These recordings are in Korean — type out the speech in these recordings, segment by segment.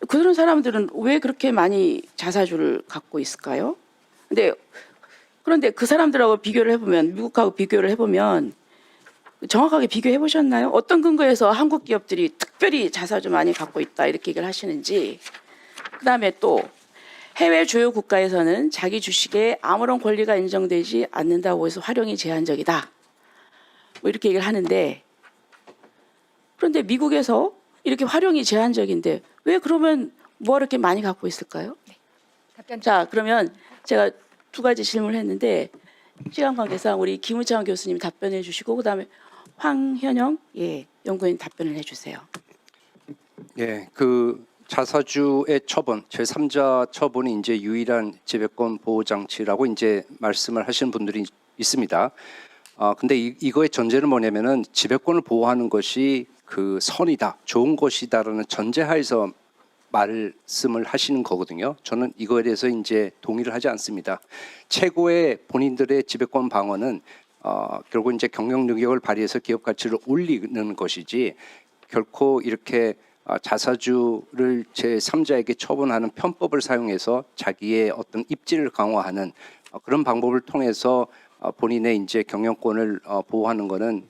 그런 사람들은 왜 그렇게 많이 자사주를 갖고 있을까요? 그런데 그 사람들하고 비교를 해보면, 미국하고 비교를 해보면 정확하게 비교해 보셨나요? 어떤 근거에서 한국 기업들이 특별히 자사주 많이 갖고 있다 이렇게 얘기를 하시는지. 그다음에 또 해외 주요 국가에서는 자기 주식에 아무런 권리가 인정되지 않는다고 해서 활용이 제한적이다, 뭐 이렇게 얘기를 하는데, 그런데 미국에서 이렇게 활용이 제한적인데 왜 그러면 뭐 이렇게 많이 갖고 있을까요? 자, 그러면 제가 두 가지 질문을 했는데 시간 관계상 우리 김우창 교수님 답변해 주시고 그다음에 황현영 연구원 답변을 해주세요. 예, 그 자사주의 처분, 제3자 처분이 이제 유일한 지배권 보호 장치라고 이제 말씀을 하시는 분들이 있습니다. 근데 이거의 전제는 뭐냐면은 지배권을 보호하는 것이 그 선이다, 좋은 것이다라는 전제하에서 말씀을 하시는 거거든요. 저는 이거에 대해서 이제 동의를 하지 않습니다. 최고의 본인들의 지배권 방어는 결국 이제 경영 능력을 발휘해서 기업 가치를 올리는 것이지, 결코 이렇게 자사주를 제3자에게 처분하는 편법을 사용해서 자기의 어떤 입지를 강화하는 그런 방법을 통해서 본인의 이제 경영권을 보호하는 것은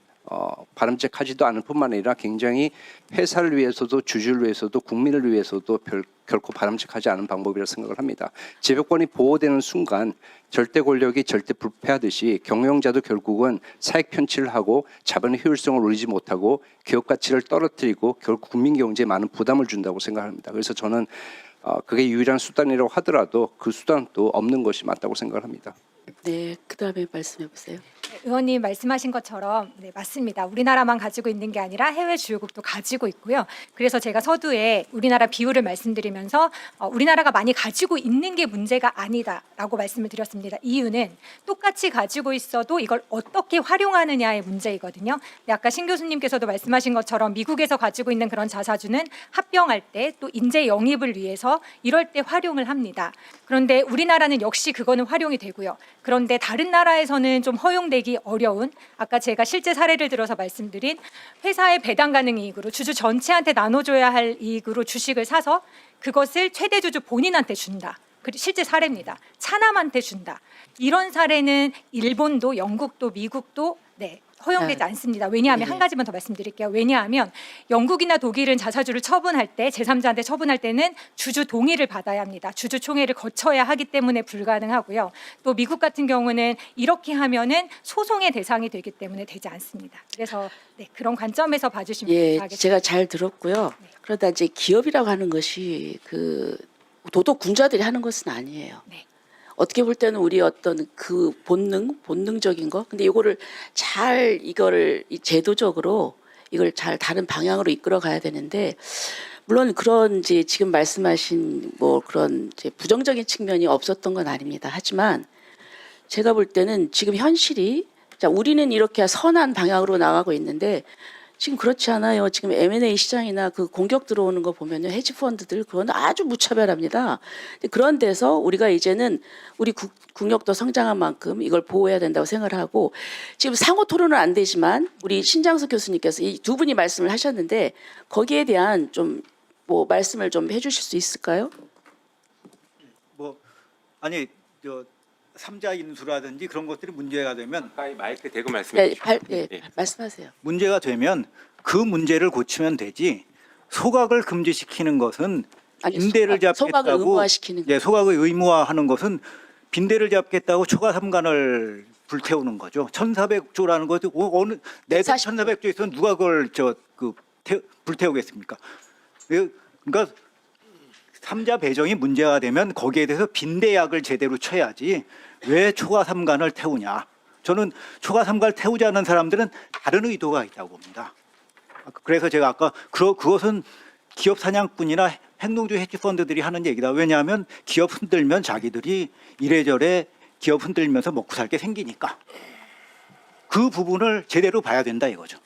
바람직하지도 않을 뿐만 아니라 굉장히 회사를 위해서도 주주를 위해서도 국민을 위해서도 결코 바람직하지 않은 방법이라고 생각을 합니다. 지배권이 보호되는 순간 절대 권력이 절대 불패하듯이 경영자도 결국은 사익 편취를 하고 자본의 효율성을 올리지 못하고 기업 가치를 떨어뜨리고 결국 국민 경제에 많은 부담을 준다고 생각합니다. 그래서 저는 그게 유일한 수단이라고 하더라도 그 수단도 없는 것이 맞다고 생각을 합니다. 네, 그다음에 말씀해 보세요. 의원님 말씀하신 것처럼 맞습니다. 우리나라만 가지고 있는 게 아니라 해외 주요국도 가지고 있고요. 그래서 제가 서두에 우리나라 비율을 말씀드리면서 우리나라가 많이 가지고 있는 게 문제가 아니다라고 말씀을 드렸습니다. 이유는 똑같이 가지고 있어도 이걸 어떻게 활용하느냐의 문제이거든요. 근데 아까 신 교수님께서도 말씀하신 것처럼 미국에서 가지고 있는 그런 자사주는 합병할 때 또 인재 영입을 위해서 이럴 때 활용을 합니다. 그런데 우리나라는 역시 그거는 활용이 되고요. 그런데 다른 나라에서는 좀 허용되기 어려운, 아까 제가 실제 사례를 들어서 말씀드린 회사의 배당 가능 이익으로 주주 전체한테 나눠줘야 할 이익으로 주식을 사서 그것을 최대 주주 본인한테 준다. 실제 사례입니다. 차남한테 준다. 이런 사례는 일본도 영국도 미국도 허용되지 않습니다. 왜냐하면 한 가지만 더 말씀드릴게요. 왜냐하면 영국이나 독일은 자사주를 처분할 때, 제3자한테 처분할 때는 주주 동의를 받아야 합니다. 주주총회를 거쳐야 하기 때문에 불가능하고요. 또 미국 같은 경우는 이렇게 하면은 소송의 대상이 되기 때문에 되지 않습니다. 그래서 그런 관점에서 봐주시면 감사하겠습니다. 제가 잘 들었고요. 그러다 이제 기업이라고 하는 것이 그 도덕 군자들이 하는 것은 아니에요. 어떻게 볼 때는 우리 어떤 그 본능적인 거. 근데 이거를 이거를 제도적으로 이걸 잘 다른 방향으로 이끌어 가야 되는데, 물론 그런 이제 지금 말씀하신 뭐 그런 이제 부정적인 측면이 없었던 건 아닙니다. 하지만 제가 볼 때는 지금 현실이, 자, 우리는 이렇게 선한 방향으로 나가고 있는데 지금 그렇지 않아요. 지금 M&A 시장이나 그 공격 들어오는 거 보면요, 헤지 펀드들 그건 아주 무차별합니다. 그런 데서 우리가 이제는 우리 국력도 성장한 만큼 이걸 보호해야 된다고 생각을 하고, 지금 상호 토론은 안 되지만 우리 신장석 교수님께서 이 두 분이 말씀을 하셨는데 거기에 대한 좀 뭐 말씀을 좀 해주실 수 있을까요? 아니 삼자 인수라든지 그런 것들이 문제가 되면 가까이 마이크 대고 말씀해 주시죠. 말씀하세요. 문제가 되면 그 문제를 고치면 되지, 소각을 금지시키는 것은 빈대를 소각을 잡겠다고 의무화시키는 거. 소각을 의무화하는 것은 빈대를 잡겠다고 초과 삼간을 불태우는 거죠. 1,400조라는 것도 어느 내가 1,400조 있으면 누가 그걸 불태우겠습니까? 그러니까 삼자 배정이 문제가 되면 거기에 대해서 빈대약을 제대로 쳐야지 왜 초과 삼간을 태우냐. 저는 초과 삼간을 태우지 않는 사람들은 다른 의도가 있다고 봅니다. 그래서 제가 아까 그것은 기업 사냥꾼이나 행동주의 헤지펀드들이 하는 얘기다. 왜냐하면 기업 흔들면 자기들이 이래저래 기업 흔들면서 먹고 살게 생기니까 그 부분을 제대로 봐야 된다 이거죠.